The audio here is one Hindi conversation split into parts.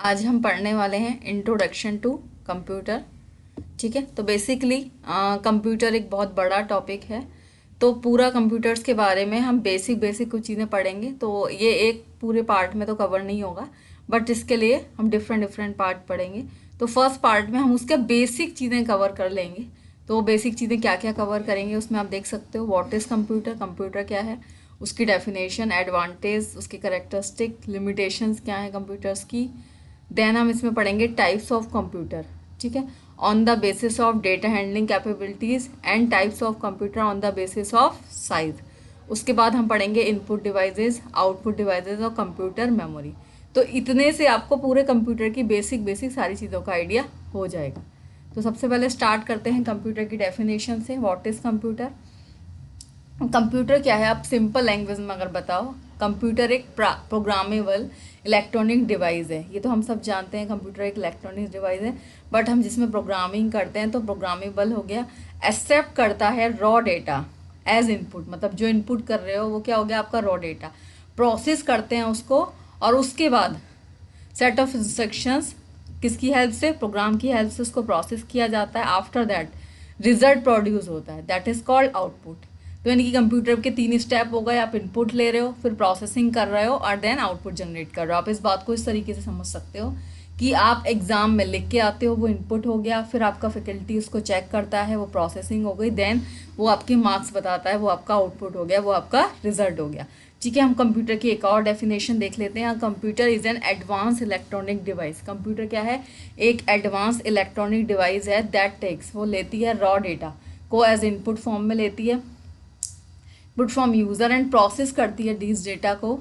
आज हम पढ़ने वाले हैं इंट्रोडक्शन टू कंप्यूटर। ठीक है, तो बेसिकली कंप्यूटर एक बहुत बड़ा टॉपिक है। तो पूरा कंप्यूटर्स के बारे में हम बेसिक बेसिक कुछ चीज़ें पढ़ेंगे। तो ये एक पूरे पार्ट में तो कवर नहीं होगा, बट इसके लिए हम डिफरेंट डिफरेंट पार्ट पढ़ेंगे। तो फर्स्ट पार्ट में हम उसके बेसिक चीज़ें कवर कर लेंगे। तो बेसिक चीज़ें क्या क्या कवर करेंगे उसमें आप देख सकते हो। व्हाट इज़ कंप्यूटर, कंप्यूटर क्या है, उसकी डेफिनेशन, एडवांटेज, उसकी करेक्टरिस्टिक, लिमिटेशंस क्या है कंप्यूटर्स की। देन हम इसमें पढ़ेंगे टाइप्स ऑफ कंप्यूटर। ठीक है, on the basis of data handling capabilities and types of computer on the basis of size. उसके बाद हम पढ़ेंगे इनपुट डिवाइसेस, आउटपुट डिवाइसेस और कंप्यूटर मेमोरी। तो इतने से आपको पूरे कंप्यूटर की बेसिक बेसिक सारी चीज़ों का आइडिया हो जाएगा। तो सबसे पहले स्टार्ट करते हैं कंप्यूटर की डेफिनेशन से। व्हाट इज़ कंप्यूटर, कंप्यूटर क्या है, आप सिंपल लैंग्वेज में अगर बताओ, कंप्यूटर एक प्रोग्रामेबल इलेक्ट्रॉनिक डिवाइस है। ये तो हम सब जानते हैं, कंप्यूटर एक इलेक्ट्रॉनिक डिवाइस है, बट हम जिसमें प्रोग्रामिंग करते हैं तो प्रोग्रामेबल हो गया। एक्सेप्ट करता है रॉ डेटा एज इनपुट, मतलब जो इनपुट कर रहे हो वो क्या हो गया आपका रॉ डेटा। प्रोसेस करते हैं उसको और उसके बाद सेट ऑफ इंस्ट्रक्शंस किसकी हेल्प से, प्रोग्राम की हेल्प से उसको प्रोसेस किया जाता है। आफ्टर दैट रिजल्ट प्रोड्यूस होता है, दैट इज कॉल्ड आउटपुट। तो यानी कि कंप्यूटर के 3 स्टेप हो गए, आप इनपुट ले रहे हो, फिर प्रोसेसिंग कर रहे हो और देन आउटपुट जनरेट कर रहे हो। आप इस बात को इस तरीके से समझ सकते हो कि आप एग्जाम में लिख के आते हो, वो इनपुट हो गया, फिर आपका फैकल्टी उसको चेक करता है, वो प्रोसेसिंग हो गई, देन वो आपके मार्क्स बताता है, वो आपका आउटपुट हो गया, वो आपका रिजल्ट हो गया। ठीक है, हम कंप्यूटर की एक और डेफिनेशन देख लेते हैं। Computer is an advance electronic device. Computer क्या है, एक एडवांस इलेक्ट्रॉनिक डिवाइस है दैट टेक्स, वो लेती है रॉ डेटा को एज इनपुट फॉर्म में लेती है, input from user, and process करती है दिस डेटा को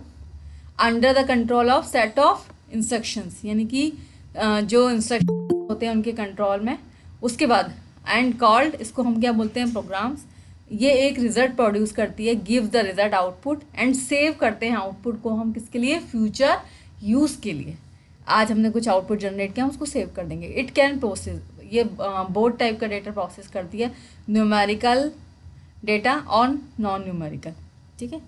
under the control of set of instructions, यानी कि जो इंस्ट्रक्शन होते हैं उनके कंट्रोल में। उसके बाद एंड कॉल्ड, इसको हम क्या बोलते हैं, प्रोग्राम्स। ये एक रिजल्ट प्रोड्यूस करती है, give the result output, and save करते हैं आउटपुट को हम किसके लिए, फ्यूचर यूज़ के लिए। आज हमने कुछ आउटपुट जनरेट किया, उसको सेव कर देंगे। इट कैन प्रोसेस, ये बोथ टाइप का डेटा प्रोसेस करती है, न्यूमेरिकल डेटा और नॉन न्यूमेरिकल। ठीक है,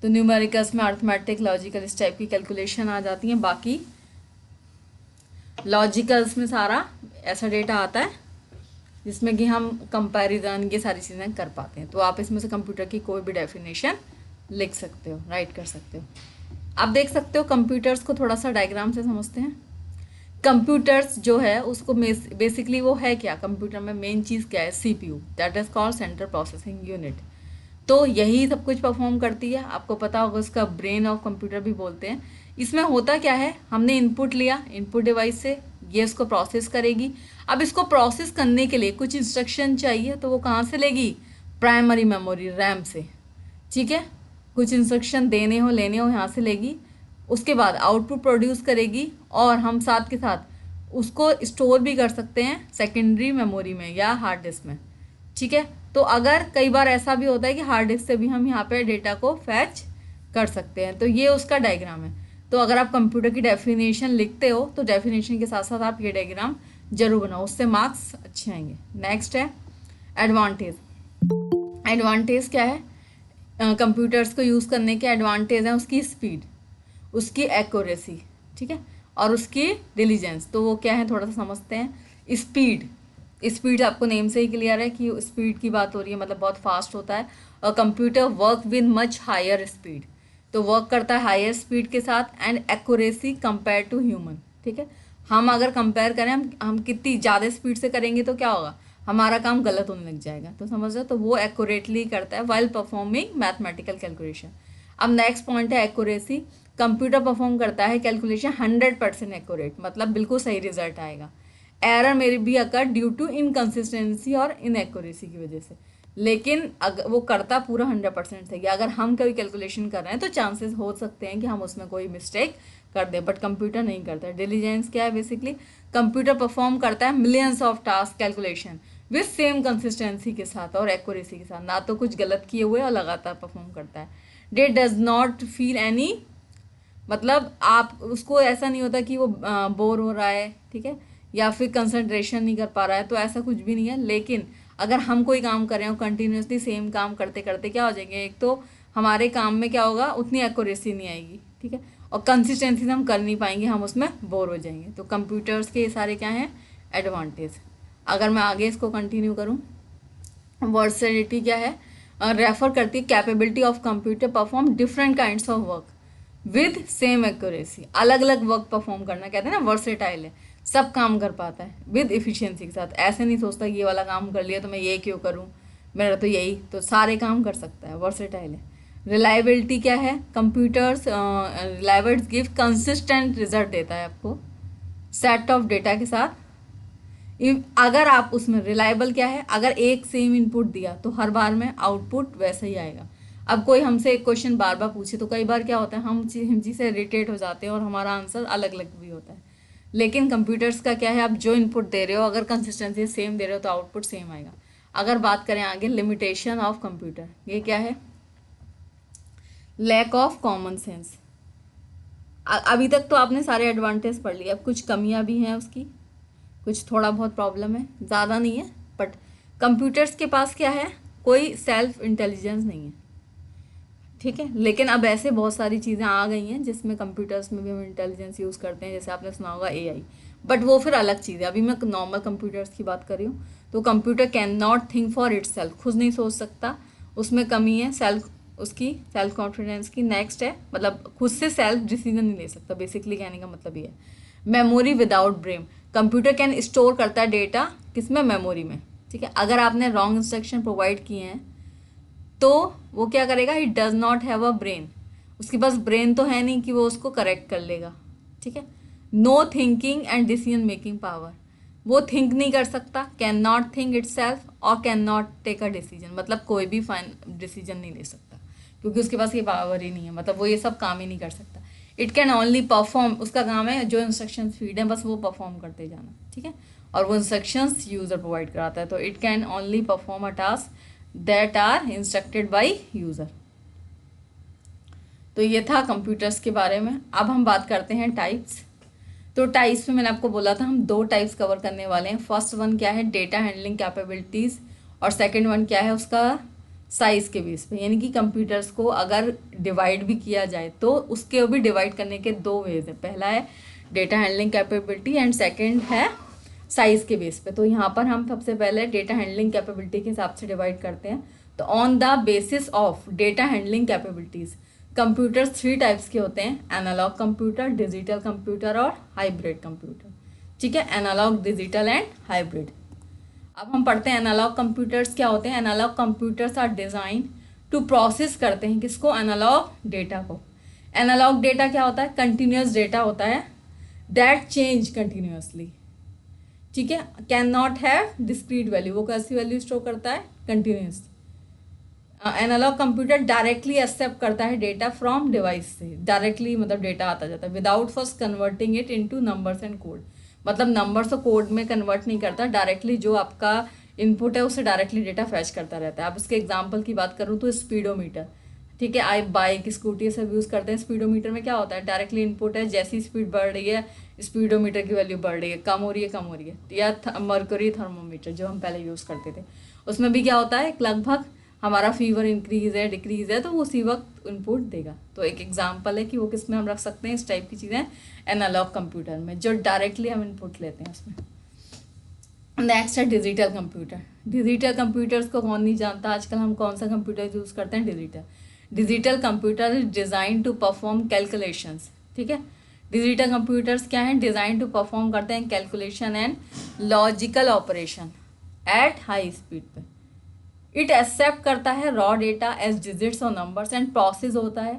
तो न्यूमेरिकल्स में अर्थमेटिक, लॉजिकल, इस टाइप की कैलकुलेशन आ जाती हैं। बाकी लॉजिकल्स में सारा ऐसा डेटा आता है जिसमें कि हम कंपैरिजन, ये सारी चीज़ें कर पाते हैं। तो आप इसमें से कंप्यूटर की कोई भी डेफिनेशन लिख सकते हो, राइट कर सकते हो। आप देख सकते हो कंप्यूटर्स को थोड़ा सा डायग्राम से समझते हैं। कंप्यूटर्स जो है उसको बेसिकली वो है क्या, कंप्यूटर में मेन चीज़ क्या है, CPU, that is called central processing unit. तो यही सब कुछ परफॉर्म करती है। आपको पता होगा उसका ब्रेन ऑफ कंप्यूटर भी बोलते हैं। इसमें होता क्या है, हमने इनपुट लिया इनपुट डिवाइस से, ये इसको प्रोसेस करेगी। अब इसको प्रोसेस करने के लिए कुछ इंस्ट्रक्शन चाहिए, तो वो कहाँ से लेगी, प्राइमरी मेमोरी, रैम से। ठीक है, कुछ इंस्ट्रक्शन देने हो लेने हो यहाँ से लेगी। उसके बाद आउटपुट प्रोड्यूस करेगी और हम साथ के साथ उसको स्टोर भी कर सकते हैं सेकेंडरी मेमोरी में या हार्ड डिस्क में। ठीक है, तो अगर कई बार ऐसा भी होता है कि हार्ड डिस्क से भी हम यहाँ पे डेटा को फैच कर सकते हैं। तो ये उसका डायग्राम है। तो अगर आप कंप्यूटर की डेफिनेशन लिखते हो तो डेफिनेशन के साथ साथ आप ये डायग्राम जरूर बनाओ, उससे मार्क्स अच्छे आएंगे। नेक्स्ट है एडवांटेज। एडवांटेज क्या है, कंप्यूटर्स को यूज़ करने के एडवांटेज हैं उसकी स्पीड, उसकी एक्यूरेसी, ठीक है, और उसकी डिलीजेंस। तो वो क्या है थोड़ा सा समझते हैं। स्पीड, स्पीड आपको नेम से ही क्लियर है कि स्पीड की बात हो रही है, मतलब बहुत फास्ट होता है। और computer work with much higher speed, तो वर्क करता है हायर स्पीड के साथ। And accuracy compare to human. ठीक है, हम अगर कंपेयर करें, हम कितनी ज़्यादा स्पीड से करेंगे तो क्या होगा, हमारा काम गलत होने लग जाएगा। तो समझ लो, तो वो एक्यूरेटली करता है वाइल परफॉर्मिंग मैथमेटिकल कैलकुलेशन। अब नेक्स्ट पॉइंट है एक्यूरेसी। कंप्यूटर परफॉर्म करता है कैलकुलेशन 100% एक्यूरेट, मतलब बिल्कुल सही रिजल्ट आएगा। एरर मेरी भी अकर ड्यू टू इनकन्सिस्टेंसी और इनएक्यूरेसी की वजह से, लेकिन अगर वो करता पूरा 100% सही। अगर हम कोई कैलकुलेशन कर रहे हैं तो चांसेस हो सकते हैं कि हम उसमें कोई मिस्टेक कर दें, बट कंप्यूटर नहीं करता है। डिलीजेंस क्या है, बेसिकली कंप्यूटर परफॉर्म करता है millions of task calculation with same consistency के साथ और एक्यूरेसी के साथ, ना तो कुछ गलत किए हुए और लगातार परफॉर्म करता है। Day does not feel any, मतलब आप उसको ऐसा नहीं होता कि वो बोर हो रहा है, ठीक है, या फिर कंसंट्रेशन नहीं कर पा रहा है, तो ऐसा कुछ भी नहीं है। लेकिन अगर हम कोई काम कर रहे हो कंटिन्यूसली सेम काम करते करते क्या हो जाएंगे, एक तो हमारे काम में क्या होगा, उतनी एक्यूरेसी नहीं आएगी, ठीक है, और कंसिस्टेंसी से हम कर नहीं पाएंगे, हम उसमें बोर हो जाएंगे। तो कंप्यूटर्स के ये सारे क्या हैं, एडवांटेज। अगर मैं आगे इसको कंटिन्यू करूँ, वर्सेटिलिटी क्या है, रेफर करती है capability of computer perform different kinds of work with same accuracy. अलग अलग वर्क परफॉर्म करना, कहते हैं ना वर्सेटाइल है, सब काम कर पाता है विद एफिशिएंसी के साथ। ऐसे नहीं सोचता ये वाला काम कर लिया तो मैं ये क्यों करूँ, मेरा तो यही, तो सारे काम कर सकता है, वर्सेटाइल है। रिलायबिलिटी क्या है, computers reliable give consistent result देता है आपको सेट ऑफ डेटा के साथ। अगर आप उसमें रिलायबल क्या है, अगर एक सेम इनपुट दिया तो हर बार में आउटपुट वैसा ही आएगा। अब कोई हमसे एक क्वेश्चन बार बार पूछे तो कई बार क्या होता है, हम जी से इरिटेट हो जाते हैं और हमारा आंसर अलग अलग भी होता है। लेकिन कंप्यूटर्स का क्या है, आप जो इनपुट दे रहे हो अगर कंसिस्टेंसी सेम दे रहे हो तो आउटपुट सेम आएगा। अगर बात करें आगे लिमिटेशन ऑफ कंप्यूटर, ये क्या है, लैक ऑफ कॉमन सेंस। अभी तक तो आपने सारे एडवांटेज पढ़ लिए, अब कुछ कमियां भी हैं उसकी, कुछ थोड़ा बहुत प्रॉब्लम है, ज़्यादा नहीं है। बट कंप्यूटर्स के पास क्या है, कोई सेल्फ इंटेलिजेंस नहीं है, ठीक है। लेकिन अब ऐसे बहुत सारी चीज़ें आ गई हैं जिसमें कंप्यूटर्स में भी हम इंटेलिजेंस यूज़ करते हैं, जैसे आपने सुना होगा एआई, बट वो फिर अलग चीज़ है। अभी मैं नॉर्मल कंप्यूटर्स की बात कर रही हूँ। तो computer can not think for it self, खुद नहीं सोच सकता, उसमें कमी है सेल्फ, उसकी सेल्फ कॉन्फिडेंस की। नेक्स्ट है, मतलब खुद से सेल्फ डिसीजन नहीं ले सकता, बेसिकली कहने का मतलब ये है। Memory without brain, computer can store करता है डेटा किसमें, मेमोरी में, ठीक है। अगर आपने रॉन्ग इंस्ट्रक्शन प्रोवाइड किए हैं तो वो क्या करेगा, he does not have a brain, उसके पास ब्रेन तो है नहीं कि वो उसको करेक्ट कर लेगा, ठीक है। No thinking and decision making power, वो थिंक नहीं कर सकता, can not think itself और can not take a decision, मतलब कोई भी फाइन डिसीजन नहीं ले सकता क्योंकि उसके पास ये पावर ही नहीं है, मतलब वो ये सब काम ही नहीं कर सकता। इट कैन ओनली परफॉर्म, उसका काम है जो इंस्ट्रक्शंस फीड है बस वो परफॉर्म करते जाना, ठीक है, और वो इंस्ट्रक्शंस यूज़र प्रोवाइड कराता है। तो it can only perform a task that are instructed by user. तो ये था कंप्यूटर्स के बारे में। अब हम बात करते हैं टाइप्स। तो टाइप्स में मैंने आपको बोला था हम दो टाइप्स कवर करने वाले हैं। फर्स्ट वन क्या है, डेटा हैंडलिंग कैपेबिलिटीज़, और सेकंड वन क्या है, उसका साइज़ के बेस पे, यानी कि कंप्यूटर्स को अगर डिवाइड भी किया जाए तो उसके भी डिवाइड करने के दो वेज हैं। पहला है data handling capability and second है साइज़ के बेस पे। तो यहाँ पर हम सबसे पहले डेटा हैंडलिंग कैपेबिलिटी के हिसाब से डिवाइड करते हैं। तो on the basis of data handling capabilities, computers three types के होते हैं, एनालॉग कंप्यूटर, डिजिटल कंप्यूटर और हाइब्रिड कंप्यूटर, ठीक है, एनालॉग, डिजिटल एंड हाइब्रिड। अब हम पढ़ते हैं एनालॉग कंप्यूटर्स क्या होते हैं। Analog computers are design to process करते हैं किसको, एनालॉग डेटा को। एनालॉग डेटा क्या होता है, कंटिन्यूस डेटा होता है दैट चेंज कंटिन्यूसली, ठीक है, can not have discrete value, वो कैसी वैल्यू स्टोर करता है, continuous. Analogue computer directly accept करता है डेटा फ्रॉम डिवाइस से, डायरेक्टली मतलब डेटा आता जाता है, without first converting it into numbers and code, मतलब नंबर्स और कोड में कन्वर्ट नहीं करता, डायरेक्टली जो आपका इनपुट है उससे डायरेक्टली डेटा फैच करता रहता है। अब उसके एग्जांपल की बात करूँ तो स्पीडोमीटर, ठीक है, आप बाइक स्कूटी सब यूज़ करते हैं। स्पीडोमीटर में क्या होता है, डायरेक्टली इनपुट है, जैसी स्पीड बढ़ रही है स्पीडोमीटर की वैल्यू बढ़ रही है, कम हो रही है, या मर्करी थर्मोमीटर जो हम पहले यूज़ करते थे, उसमें भी क्या होता है, लगभग हमारा फीवर इंक्रीज है डिक्रीज है तो वो उसी वक्त इनपुट देगा। तो एक एग्जांपल है कि वो किस में हम रख सकते हैं, इस टाइप की चीज़ें एनालॉग कंप्यूटर में जो डायरेक्टली हम इनपुट लेते हैं उसमें। नेक्स्ट है डिजिटल कंप्यूटर। डिजिटल कंप्यूटर्स को कौन नहीं जानता, आजकल हम कौन सा कंप्यूटर यूज़ करते हैं, digital. Digital computer is design to perform calculations, ठीक है। डिजिटल कंप्यूटर्स क्या हैं, डिज़ाइन टू परफॉर्म करते हैं calculation and logical operation at high speed पे। इट एक्सेप्ट करता है रॉ डेटा एज डिजिट्स और नंबर्स एंड प्रोसेस होता है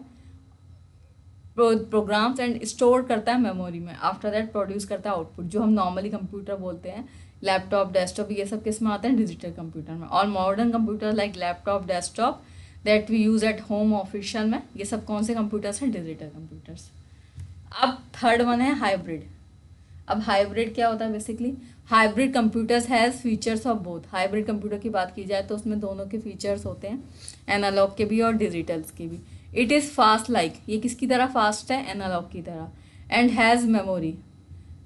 प्रोग्राम्स एंड स्टोर करता है मेमोरी में। आफ्टर दैट प्रोड्यूस करता है आउटपुट, जो हम नॉर्मली कंप्यूटर बोलते हैं, लैपटॉप, डेस्कटॉप, ये सब किस में आते हैं, डिजिटल कंप्यूटर में। और modern computer like laptop, desktop that we use at home official में, ये सब कौन से कंप्यूटर्स हैं, डिजिटल कंप्यूटर्स। अब थर्ड वन है हाइब्रिड। अब हाइब्रिड क्या होता है, basically hybrid computers has features of both. Hybrid computer की बात की जाए तो उसमें दोनों के फीचर्स होते हैं, एनालॉग के भी और डिजिटल्स के भी। इट इज़ फास्ट लाइक, ये किसकी तरह फास्ट है, एनालॉग की तरह। And has memory,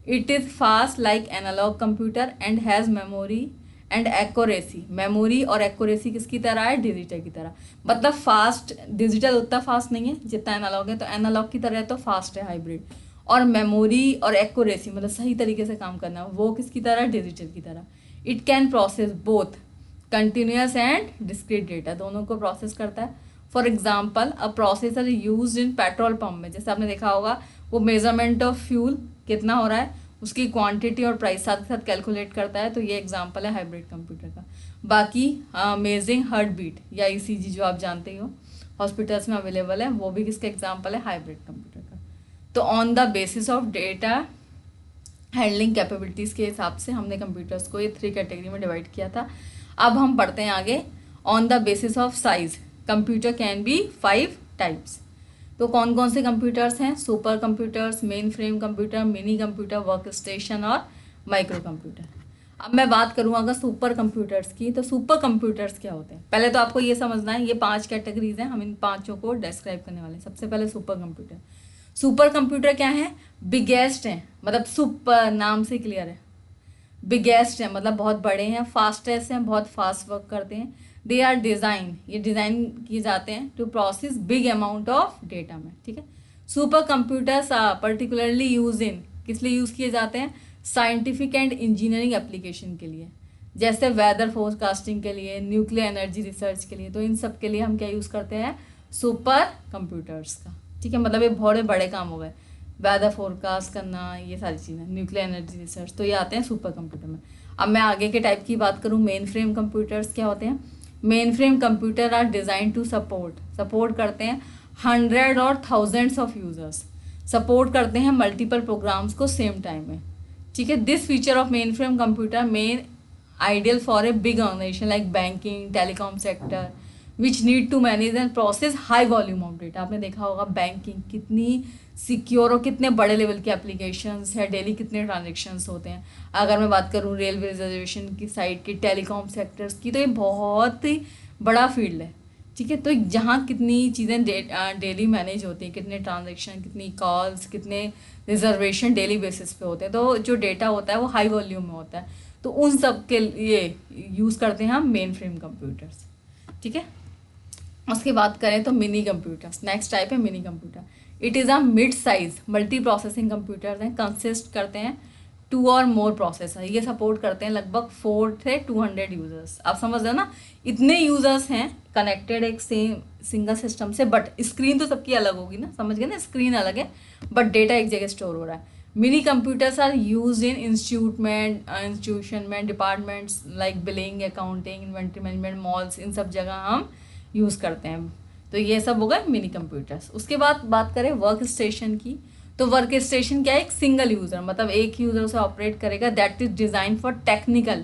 it is fast like analogue computer and has memory and accuracy, memory और एक्यूरेसी किसकी तरह है, डिजिटल की तरह। मतलब फास्ट, डिजिटल उतना फास्ट नहीं है जितना एनालॉग है, तो एनालॉग की तरह है तो फास्ट है हाइब्रिड। और मेमोरी और एक्यूरेसी मतलब सही तरीके से काम करना, वो किसकी तरह, डिजिटल की तरह। It can process both continuous and discrete data, दोनों को प्रोसेस करता है। For example a processor use in petrol pump में, जैसे आपने देखा होगा वो मेजरमेंट ऑफ फ्यूल कितना हो रहा है, उसकी क्वांटिटी और प्राइस साथ साथ कैलकुलेट करता है, तो ये एग्जांपल है हाइब्रिड कंप्यूटर का। बाकी मेजरिंग हार्ट बीट या ईसीजी जो आप जानते ही हो हॉस्पिटल्स में अवेलेबल है, वो भी किसका एग्जांपल है, हाइब्रिड कंप्यूटर का। तो on the basis of data handling capabilities के हिसाब से हमने कंप्यूटर्स को ये 3 कैटेगरी में डिवाइड किया था। अब हम पढ़ते हैं आगे। On the basis of size computer can be 5 types. तो कौन कौन से कंप्यूटर्स हैं, super computers, main frame computer, mini computer, work station और माइक्रो कंप्यूटर। अब मैं बात करूँ अगर सुपर कंप्यूटर्स की, तो सुपर कंप्यूटर्स क्या होते हैं, पहले तो आपको ये समझना है, ये 5 कैटेगरीज हैं, हम इन 5 को डिस्क्राइब करने वाले हैं। सबसे पहले सुपर कंप्यूटर। सुपर कंप्यूटर क्या है, बिगेस्ट है, मतलब सुपर नाम से क्लियर है, बिगेस्ट है मतलब बहुत बड़े हैं, फास्टेस्ट हैं, बहुत फास्ट वर्क करते हैं। दे आर डिज़ाइन, ये डिज़ाइन किए जाते हैं to process big amount of data में, ठीक है। Super computers are particularly use in, किस लिए यूज़ किए जाते हैं, साइंटिफिक एंड इंजीनियरिंग एप्लीकेशन के लिए, जैसे वेदर फोरकास्टिंग के लिए, न्यूक्लियर एनर्जी रिसर्च के लिए, तो इन सब के लिए हम क्या यूज़ करते हैं, सुपर कंप्यूटर्स का, ठीक है। मतलब ये बहुत बड़े काम हो गए, वेदर फोरकास्ट करना, ये सारी चीज़ें, न्यूक्लियर एनर्जी रिसर्च, तो ये आते हैं सुपर कंप्यूटर में। अब मैं आगे के टाइप की बात करूँ, मेन फ्रेम कंप्यूटर्स क्या होते हैं। Main frame computer are design to support करते हैं 100 और थाउजेंड्स ऑफ यूजर्स, सपोर्ट करते हैं मल्टीपल प्रोग्राम्स को सेम टाइम में, ठीक है। This feature of main frame computer main ideal for a big organisation like banking, telecom sector which need to manage and process high volume of data. आपने देखा होगा बैंकिंग कितनी सिक्योर और कितने बड़े लेवल के एप्लीकेशंस है, डेली कितने ट्रांजेक्शन्स होते हैं। अगर मैं बात करूँ रेलवे रिजर्वेशन की साइड की, टेलीकॉम सेक्टर्स की, तो ये बहुत ही बड़ा फील्ड है, ठीक है। तो जहाँ कितनी चीज़ें डेली मैनेज होती हैं, कितने ट्रांजेक्शन, कितनी कॉल्स, कितने रिजर्वेशन डेली बेसिस पे होते हैं, तो जो डेटा होता है वो हाई वॉल्यूम में होता है, तो उन सब के लिए यूज़ करते हैं हम मेन फ्रेम कंप्यूटर्स, ठीक है। उसके बाद करें तो मिनी कंप्यूटर्स, नेक्स्ट टाइप है mini computer. It is a mid size multi processing computers हैं, कंसिस्ट करते हैं 2 और मोर प्रोसेसर, ये सपोर्ट करते हैं लगभग 4 से 200 यूज़र्स। आप समझ रहे हो ना, इतने यूज़र्स हैं कनेक्टेड एक सेम सिंगल सिस्टम से, बट स्क्रीन तो सबकी अलग होगी ना, समझ गए ना, स्क्रीन अलग है बट डेटा एक जगह स्टोर हो रहा है। Mini computers are use in institution में, departments like billing, accounting, inventory management, malls, इन सब जगह हम यूज़ करते हैं। तो ये सब हो गए मिनी कंप्यूटर्स। उसके बाद बात करें वर्क स्टेशन की, तो वर्क स्टेशन क्या है, एक सिंगल यूज़र, मतलब एक यूज़र उसे ऑपरेट करेगा, that is design for technical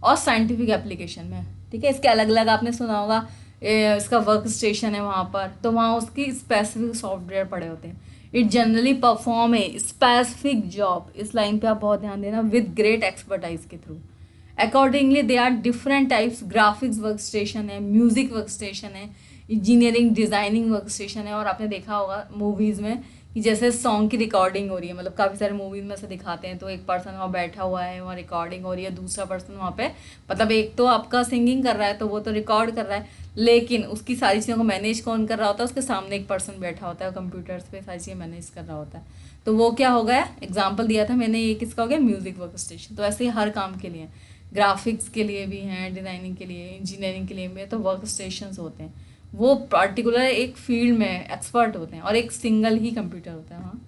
और साइंटिफिक एप्लीकेशन में, ठीक है। इसके अलग अलग आपने सुना होगा, इसका वर्क स्टेशन है वहाँ पर, तो वहाँ उसकी स्पेसिफिक सॉफ्टवेयर पड़े होते हैं। It generally perform a specific job, इस लाइन पे आप बहुत ध्यान देना, विद ग्रेट एक्सपर्टाइज के through. Accordingly they are different types, graphics work station है, म्यूजिक वर्क स्टेशन है, इंजीनियरिंग डिज़ाइनिंग वर्क स्टेशन है। और आपने देखा होगा मूवीज़ में कि जैसे सॉन्ग की रिकॉर्डिंग हो रही है, मतलब काफ़ी सारे मूवीज़ में से दिखाते हैं, तो एक पर्सन वहाँ बैठा हुआ है, वहाँ रिकॉर्डिंग हो रही है, दूसरा पर्सन वहाँ पे, मतलब एक तो आपका सिंगिंग कर रहा है तो वो तो रिकॉर्ड कर रहा है, लेकिन उसकी सारी चीज़ों को मैनेज कौन कर रहा होता है, उसके सामने एक पर्सन बैठा होता है, कंप्यूटर्स पे सारी चीज़ें मैनेज कर रहा होता है। तो वो क्या हो गया, एग्जाम्पल दिया था मैंने, ये किसका हो गया, म्यूज़िक वर्क स्टेशन। तो ऐसे ही हर काम के लिए, ग्राफिक्स के लिए भी हैं, डिज़ाइनिंग के लिए, इंजीनियरिंग के लिए भी, तो वर्क स्टेशन होते हैं, वो पर्टिकुलर एक फील्ड में एक्सपर्ट होते हैं और एक सिंगल ही कंप्यूटर होता है वहाँ।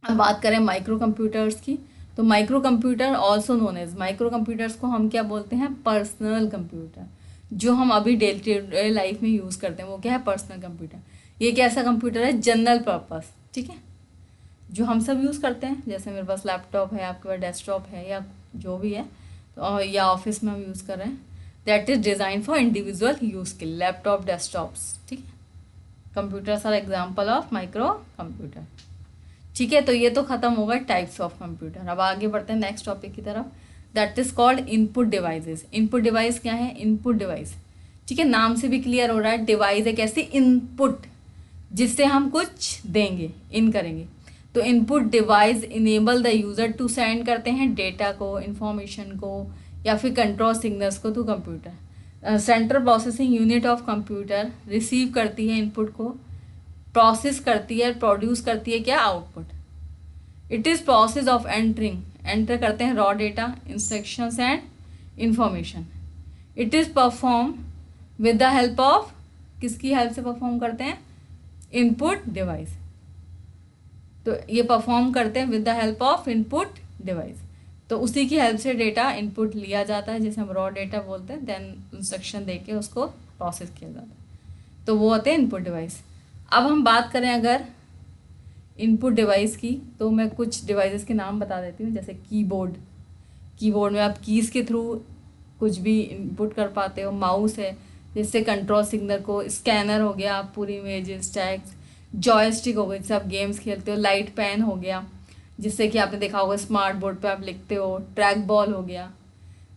अब बात करें माइक्रो कंप्यूटर्स की, तो micro computer also known as, micro computers को हम क्या बोलते हैं, पर्सनल कंप्यूटर। जो हम अभी डे टू डे लाइफ में यूज़ करते हैं वो क्या है, पर्सनल कंप्यूटर। ये कैसा कंप्यूटर है, जनरल पर्पस, ठीक है, जो हम सब यूज़ करते हैं, जैसे मेरे पास लैपटॉप है, आपके पास डेस्कटॉप है, या जो भी है, तो या ऑफिस में हम यूज़ कर रहे हैं, that is design for individual use के, लैपटॉप, डेस्कटॉप्स, ठीक है। Computers are example of micro computer, ठीक है। तो ये तो खत्म होगा टाइप्स ऑफ कंप्यूटर। अब आगे बढ़ते हैं नेक्स्ट टॉपिक की तरफ, that is called input devices. Input device क्या है, इनपुट डिवाइस, ठीक है, नाम से भी क्लियर हो रहा है, डिवाइस एक ऐसी इनपुट जिससे हम कुछ देंगे, इन करेंगे। तो input device enable the user to send करते हैं डेटा को, इंफॉर्मेशन को, या फिर कंट्रोल सिग्नल्स को to computer. Central processing unit of computer receive करती है इनपुट को, प्रोसेस करती है, प्रोड्यूस करती है क्या, output. It is process of entering, enter करते हैं raw data, instructions and information. It is perform with the help of, किसकी हेल्प से परफॉर्म करते हैं, इनपुट डिवाइस। तो ये परफॉर्म करते हैं with the help of input device, तो उसी की हेल्प से डेटा इनपुट लिया जाता है, जैसे हम रॉ डेटा बोलते हैं, देन इंस्ट्रक्शन दे के उसको प्रोसेस किया जाता है, तो वो होते हैं इनपुट डिवाइस। अब हम बात करें अगर इनपुट डिवाइस की, तो मैं कुछ डिवाइसेस के नाम बता देती हूँ, जैसे कीबोर्ड, कीबोर्ड में आप कीज़ के थ्रू कुछ भी इनपुट कर पाते हो। माउस है जिससे कंट्रोल सिग्नल को, स्कैनर हो गया, आप पूरी इमेजेस, टैग्स, जॉयस्टिक हो गई जिससे आप गेम्स खेलते हो, लाइट पेन हो गया जिससे कि आपने देखा होगा स्मार्ट बोर्ड पे आप लिखते हो, ट्रैक बॉल हो गया,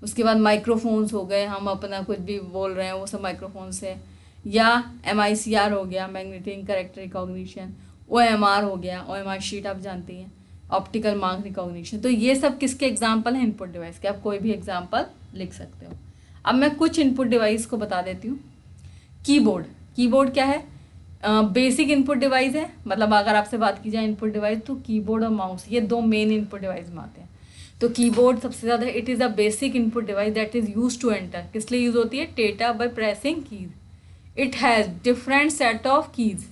उसके बाद माइक्रोफोन्स हो गए, हम अपना कुछ भी बोल रहे हैं वो सब माइक्रोफोन से, या MICR हो गया, मैग्नेटिक कैरेक्टर रिकॉग्निशन, OMR हो गया, OMR शीट आप जानती हैं, ऑप्टिकल मार्क रिकॉग्निशन। तो ये सब किसके एग्जाम्पल हैं, इनपुट डिवाइस के। आप कोई भी एग्जाम्पल लिख सकते हो। अब मैं कुछ इनपुट डिवाइस को बता देती हूँ। कीबोर्ड, कीबोर्ड क्या है, बेसिक इनपुट डिवाइस है, मतलब अगर आपसे बात की जाए इनपुट डिवाइस तो कीबोर्ड और माउस ये दो मेन इनपुट डिवाइस में आते हैं। तो कीबोर्ड सबसे ज़्यादा, it is a basic input device that is use to enter, किस लिए यूज़ होती है, data by pressing keys. It has different set of keys,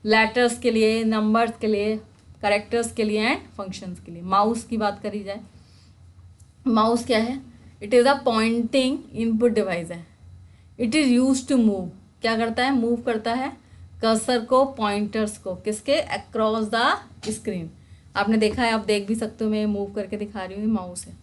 letters के लिए, नंबर्स के लिए, करेक्टर्स के लिए एंड फंक्शंस के लिए। माउस की बात करी जाए, माउस क्या है, it is a pointing input device है। It is use to move, क्या करता है, मूव करता है कर्सर को, पॉइंटर्स को, किसके, अक्रॉस द स्क्रीन। आपने देखा है, आप देख भी सकते हो, मैं मूव करके दिखा रही हूँ, माउस है।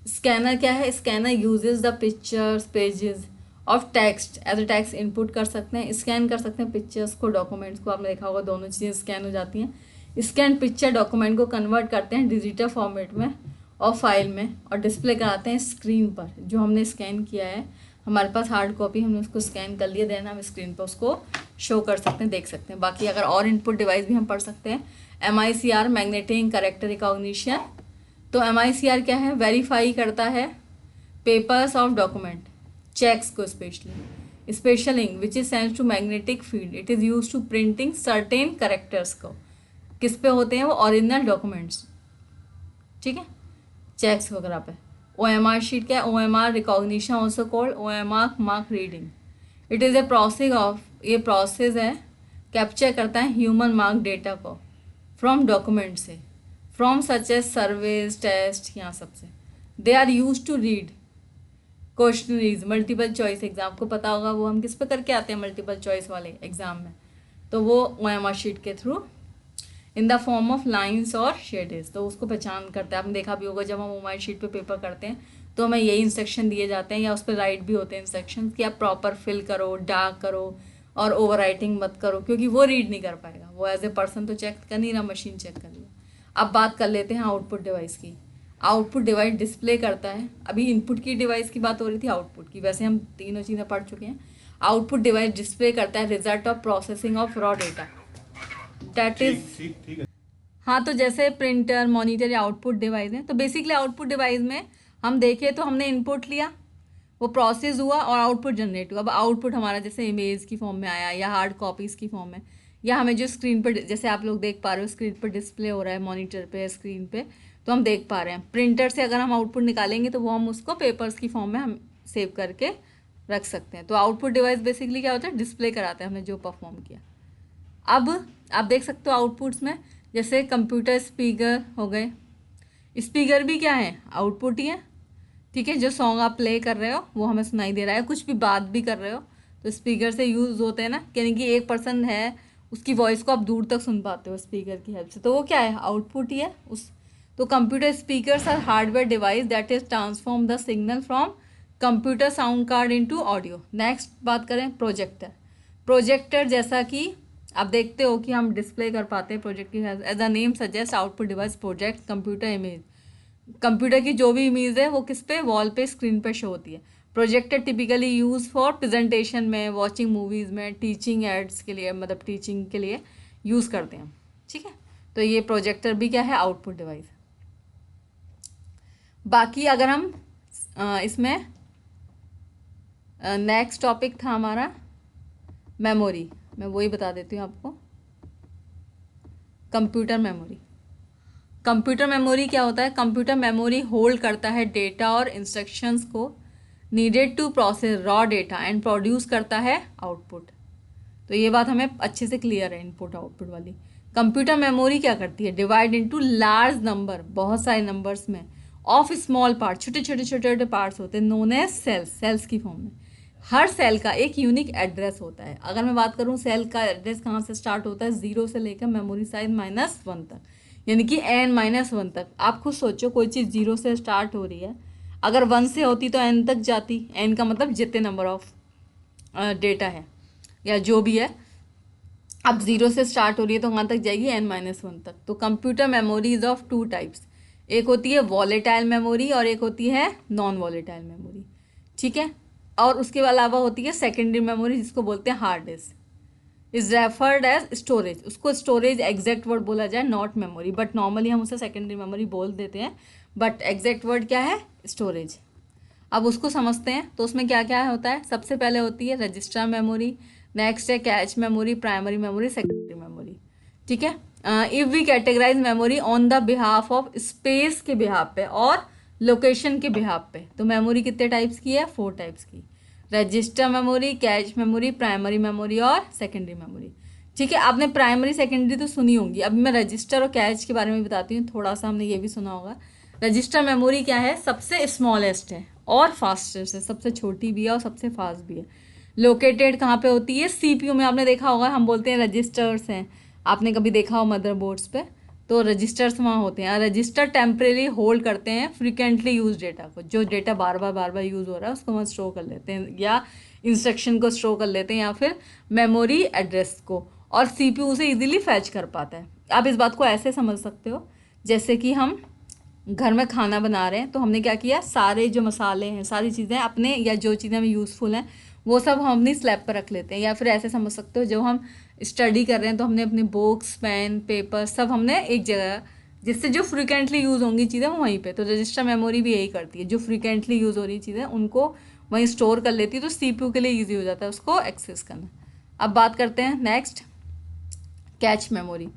स्कैनर क्या है, scanner uses the pictures, pages of text as a text input कर सकते हैं, स्कैन कर सकते हैं पिक्चर्स को, डॉक्यूमेंट्स को। आपने देखा होगा दोनों चीज़ें स्कैन हो जाती हैं। स्कैन पिक्चर डॉक्यूमेंट को कन्वर्ट करते हैं डिजिटल फॉर्मेट में और फाइल में, और डिस्प्ले कराते हैं स्क्रीन पर। जो हमने स्कैन किया है, हमारे पास हार्ड कॉपी, हमने उसको स्कैन कर लिया, देन हम स्क्रीन पर उसको शो कर सकते हैं, देख सकते हैं। बाकी अगर और इनपुट डिवाइस भी हम पढ़ सकते हैं, MICR, मैग्नेटिक कैरेक्टर रिकॉग्निशन। तो MICR क्या है, वेरीफाई करता है पेपर्स ऑफ डॉक्यूमेंट, चेक्स को, specially special ink which is sense to magnetic field. It is use to printing certain characters को, किस पे होते हैं वो, ओरिजिनल डॉक्यूमेंट्स, ठीक है, चेक्स वगैरह पे। OMR शीट क्या है, OMR recognition also called OMR mark reading. It is a process of, ये प्रोसेस है, कैप्चर करता है ह्यूमन मार्क डेटा को फ्रॉम डॉक्यूमेंट से, from such as surveys, test, यहाँ सबसे। They are use to read questionnaires, multiple choice exam को पता होगा, वो हम किस पे करके आते हैं, मल्टीपल चॉइस वाले एग्जाम में, तो वो OMR शीट के through in the form of lines और शेडेज, तो उसको पहचान करते हैं। आपने देखा भी होगा जब हम OMR शीट पे पेपर करते हैं तो हमें यही इंस्ट्रक्शन दिए जाते हैं, या उस पर राइट भी होते हैं इंस्ट्रक्शन कि आप प्रॉपर फिल करो, डार्क करो और ओवर राइटिंग मत करो, क्योंकि वो रीड नहीं कर पाएगा, वो एज ए पर्सन तो चेक कर नहीं रहा, मशीन चेक कर रही। अब बात कर लेते हैं आउटपुट डिवाइस की। आउटपुट डिवाइस डिस्प्ले करता है, अभी इनपुट की डिवाइस की बात हो रही थी, आउटपुट की, वैसे हम तीनों चीज़ें पढ़ चुके हैं। आउटपुट डिवाइस डिस्प्ले करता है result of processing of raw data, that is, हाँ, तो जैसे प्रिंटर, मॉनिटर या आउटपुट डिवाइस है, तो बेसिकली आउटपुट डिवाइस में हम देखें तो हमने इनपुट लिया, वो प्रोसेस हुआ और आउटपुट जनरेट हुआ। अब आउटपुट हमारा जैसे इमेज की फॉर्म में आया या हार्ड कॉपीज़ की फॉर्म में, या हमें जो स्क्रीन पर, जैसे आप लोग देख पा रहे हो स्क्रीन पर डिस्प्ले हो रहा है, मॉनिटर पे, स्क्रीन पे, तो हम देख पा रहे हैं। प्रिंटर से अगर हम आउटपुट निकालेंगे तो वो हम उसको पेपर्स की फॉर्म में हम सेव करके रख सकते हैं। तो आउटपुट डिवाइस बेसिकली क्या होता है, डिस्प्ले कराता है हमने जो परफॉर्म किया। अब आप देख सकते हो आउटपुट्स में, जैसे कंप्यूटर स्पीकर हो गए, स्पीकर भी क्या है, आउटपुट ही है, ठीक है। जो सॉन्ग आप प्ले कर रहे हो वो हमें सुनाई दे रहा है, कुछ भी बात भी कर रहे हो तो स्पीकर से यूज़ होते हैं ना, यानी कि एक पर्सन है उसकी वॉइस को आप दूर तक सुन पाते हो स्पीकर की हेल्प से, तो वो क्या है, आउटपुट ही है उस। तो computer speakers are hardware device that is transform the signal from computer sound card into audio. Next बात करें प्रोजेक्टर। प्रोजेक्टर जैसा कि आप देखते हो कि हम डिस्प्ले कर पाते हैं, projector as a name suggest output device project computer image. Computer की जो भी इमेज है वो किस पे, वॉल पे, स्क्रीन पे शो होती है। Projector typically use for presentation में, वॉचिंग मूवीज़ में, टीचिंग एड्स के लिए, मतलब टीचिंग के लिए यूज़ करते हैं, ठीक है। तो ये प्रोजेक्टर भी क्या है, आउटपुट डिवाइस। बाकी अगर हम इसमें नेक्स्ट टॉपिक था हमारा मेमोरी। मैं वही बता देती हूँ आपको। Computer memory. कंप्यूटर मेमोरी क्या होता है? कंप्यूटर मेमोरी होल्ड करता है डेटा और इंस्ट्रक्शंस को needed to process raw data and produce करता है आउटपुट। तो ये बात हमें अच्छे से क्लियर है इनपुट आउटपुट वाली। कंप्यूटर मेमोरी क्या करती है? डिवाइड इनटू लार्ज नंबर, बहुत सारे नंबर्स में, ऑफ स्मॉल पार्ट, छोटे छोटे छोटे छोटे पार्ट्स होते हैं, नोन एज सेल्स, सेल्स की फॉर्म में। हर सेल का एक यूनिक एड्रेस होता है। अगर मैं बात करूँ सेल का एड्रेस कहाँ से स्टार्ट होता है? 0 से लेकर मेमोरी साइज -1 तक, यानी कि n-1 तक। आप खुद सोचो, कोई चीज़ 0 से स्टार्ट हो रही है, अगर 1 से होती तो n तक जाती। n का मतलब जितने नंबर ऑफ डेटा है या जो भी है, अब 0 से स्टार्ट हो रही है तो वहाँ तक जाएगी n-1 तक। तो computer memory is of 2 types. एक होती है वॉलेटाइल मेमोरी और एक होती है नॉन वॉलेटाइल मेमोरी, ठीक है। और उसके अलावा होती है सेकेंडरी मेमोरी, जिसको बोलते हैं hard disk. Is referred as storage. उसको स्टोरेज एग्जैक्ट वर्ड बोला जाए, नॉट मेमोरी, बट नॉर्मली हम उसे सेकेंडरी मेमोरी बोल देते हैं, बट एग्जैक्ट वर्ड क्या है? स्टोरेज। अब उसको समझते हैं। तो उसमें क्या क्या होता है? सबसे पहले होती है रजिस्टर मेमोरी, नेक्स्ट है cache memory, primary memory, secondary memory, ठीक है। If we categorise memory on the behalf of space के बिहाफ पे और लोकेशन के बिहाफ पे, तो मेमोरी कितने टाइप्स की है? 4 टाइप्स की। Register memory, catch memory, primary memory और सेकेंडरी मेमोरी, ठीक है। आपने प्राइमरी सेकेंडरी तो सुनी होगी, अभी मैं रजिस्टर और कैच के बारे में बताती हूँ। थोड़ा सा हमने ये भी सुना होगा। रजिस्टर मेमोरी क्या है? सबसे स्मॉलेस्ट है और फास्टेस्ट है, सबसे छोटी भी है और सबसे फास्ट भी है। लोकेटेड कहाँ पे होती है? सीपीयू में। आपने देखा होगा, हम बोलते हैं रजिस्टर्स हैं, आपने कभी देखा हो मदरबोर्ड्स पे, तो रजिस्टर्स वहाँ होते हैं। रजिस्टर टेम्परेली होल्ड करते हैं फ्रिक्वेंटली यूज डेटा को, जो डेटा बार बार यूज़ हो रहा है उसको वहाँ स्टोर कर लेते हैं, या इंस्ट्रक्शन को स्टोर कर लेते हैं, या फिर मेमोरी एड्रेस को, और सीपीयू उसे इजीली फैच कर पाता है। आप इस बात को ऐसे समझ सकते हो, जैसे कि हम घर में खाना बना रहे हैं, तो हमने क्या किया? सारे जो मसाले हैं, सारी चीज़ें अपने, या जो चीज़ें हमें यूज़फुल हैं वो सब हम अपनी स्लैब पर रख लेते हैं। या फिर ऐसे समझ सकते हो, जब हम स्टडी कर रहे हैं तो हमने अपने बुक्स, पेन, पेपर सब हमने एक जगह, जिससे जो फ्रिक्वेंटली यूज़ होंगी चीज़ें वो वहीं पे। तो रजिस्टर मेमोरी भी यही करती है, जो फ्रिक्वेंटली यूज़ हो रही चीज़ें उनको वहीं स्टोर कर लेती है, तो सीपीयू के लिए ईजी हो जाता है उसको एक्सेस करना। अब बात करते हैं नेक्स्ट, कैच मेमोरी,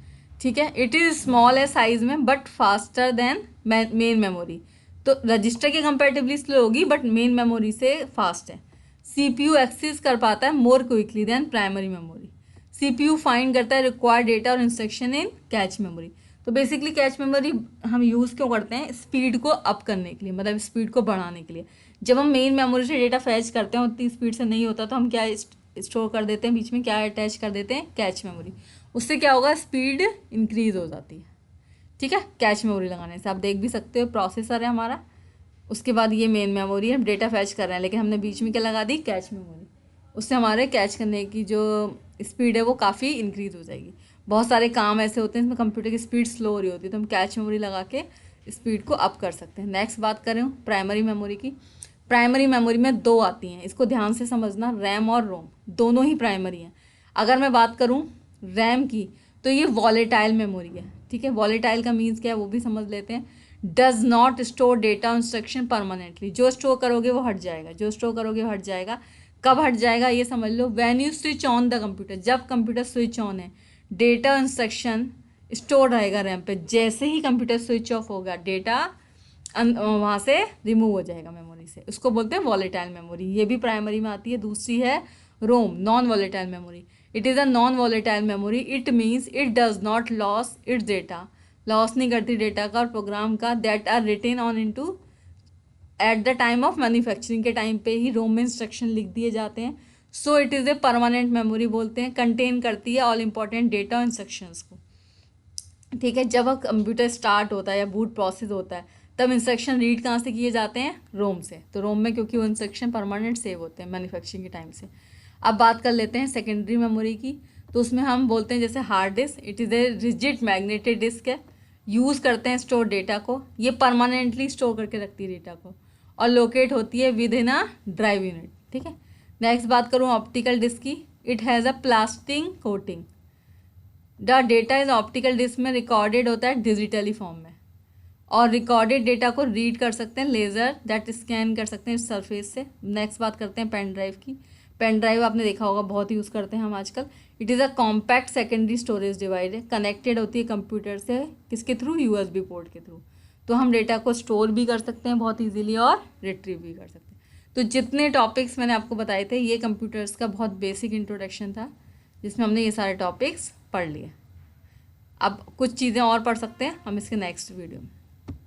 ठीक है। इट इज़ स्मॉल है साइज में but faster than main memory. तो रजिस्टर के कंपेरेटिवली स्लो होगी बट मेन मेमोरी से फास्ट है। सीपीयू एक्सेस कर पाता है more quickly than primary memory. CPU find करता है रिक्वायर्ड डेटा और इंस्ट्रक्शन इन कैच मेमोरी। तो बेसिकली कैच मेमोरी हम यूज़ क्यों करते हैं? स्पीड को अप करने के लिए, मतलब स्पीड को बढ़ाने के लिए। जब हम मेन मेमोरी से डेटा फैच करते हैं, उतनी स्पीड से नहीं होता, तो हम क्या स्टोर कर देते हैं, बीच में क्या अटैच कर देते हैं? Cache memory. उससे क्या होगा? स्पीड इंक्रीज हो जाती है, ठीक है, कैच मेमोरी लगाने से। आप देख भी सकते हो, प्रोसेसर है हमारा, उसके बाद ये मेन मेमोरी है, हम डेटा फैच कर रहे हैं, लेकिन हमने बीच में क्या लगा दी? Cache memory. उससे हमारे कैच करने की जो स्पीड है वो काफ़ी इंक्रीज हो जाएगी। बहुत सारे काम ऐसे होते हैं इसमें कंप्यूटर की स्पीड स्लो हो रही होती है, तो हम कैच मेमोरी लगा के स्पीड को अप कर सकते हैं। नेक्स्ट बात करें प्राइमरी मेमोरी की। प्राइमरी मेमोरी में 2 आती हैं, इसको ध्यान से समझना, रैम और रोम, दोनों ही प्राइमरी हैं। अगर मैं बात करूँ रैम की, तो ये वॉलेटाइल मेमोरी है, ठीक है। वॉलेटाइल का मीन्स क्या है वो भी समझ लेते हैं। Does not store data instruction permanently. जो स्टोर करोगे वो हट जाएगा, जो स्टोर करोगे वो हट जाएगा। कब हट जाएगा ये समझ लो, when you switch on the computer, जब कंप्यूटर स्विच ऑन है, डेटा इंस्ट्रक्शन स्टोर रहेगा रैम पे। जैसे ही कंप्यूटर स्विच ऑफ होगा, डेटा वहाँ से रिमूव हो जाएगा मेमोरी से, उसको बोलते हैं वॉलेटाइल मेमोरी। ये भी प्राइमरी में आती है। दूसरी है ROM, non volatile memory. It is a non volatile memory. It means it does not loss its data, loss नहीं करती डेटा का और प्रोग्राम का, that are written on into at the time of manufacturing के टाइम पे ही रोम में इंस्ट्रक्शन लिख दिए जाते हैं। So it is a permanent memory बोलते हैं। कंटेन करती है ऑल इंपॉर्टेंट डेटा और इंस्ट्रक्शंस को, ठीक है। जब कंप्यूटर स्टार्ट होता है या बूट प्रोसेस होता है, तब इंस्ट्रक्शन रीड कहाँ से किए जाते हैं? रोम से। तो रोम में क्योंकि वो इंस्ट्रक्शन परमानेंट सेव होते हैं मैन्युफैक्चरिंग के टाइम से। अब बात कर लेते हैं सेकेंडरी मेमोरी की। तो उसमें हम बोलते हैं जैसे hard disk, it is a rigid magnetic disk है, यूज़ करते हैं स्टोर डेटा को, ये परमानेंटली स्टोर करके रखती है डेटा को, और लोकेट होती है within a drive unit, ठीक है। नेक्स्ट बात करूँ ऑप्टिकल डिस्क की। It has a plastic coating. The data is optical disc में रिकॉर्डेड होता है डिजिटली फॉर्म में, और रिकॉर्डेड डेटा को रीड कर सकते हैं, लेज़र दैट स्कैन कर सकते हैं इस सरफेस से। नेक्स्ट बात करते हैं पेन ड्राइव की। पेन ड्राइव आपने देखा होगा बहुत यूज़ करते हैं हम आजकल। It is a compact secondary storage device है, कनेक्टेड होती है कंप्यूटर से, किसके थ्रू, यूएसबी पोर्ट के थ्रू। तो हम डेटा को स्टोर भी कर सकते हैं बहुत ईजिली और रिट्रीव भी कर सकते हैं। तो जितने टॉपिक्स मैंने आपको बताए थे ये कंप्यूटर्स का बहुत बेसिक इंट्रोडक्शन था, जिसमें हमने ये सारे टॉपिक्स पढ़ लिए। अब कुछ चीज़ें और पढ़ सकते हैं हम इसके नेक्स्ट वीडियो में।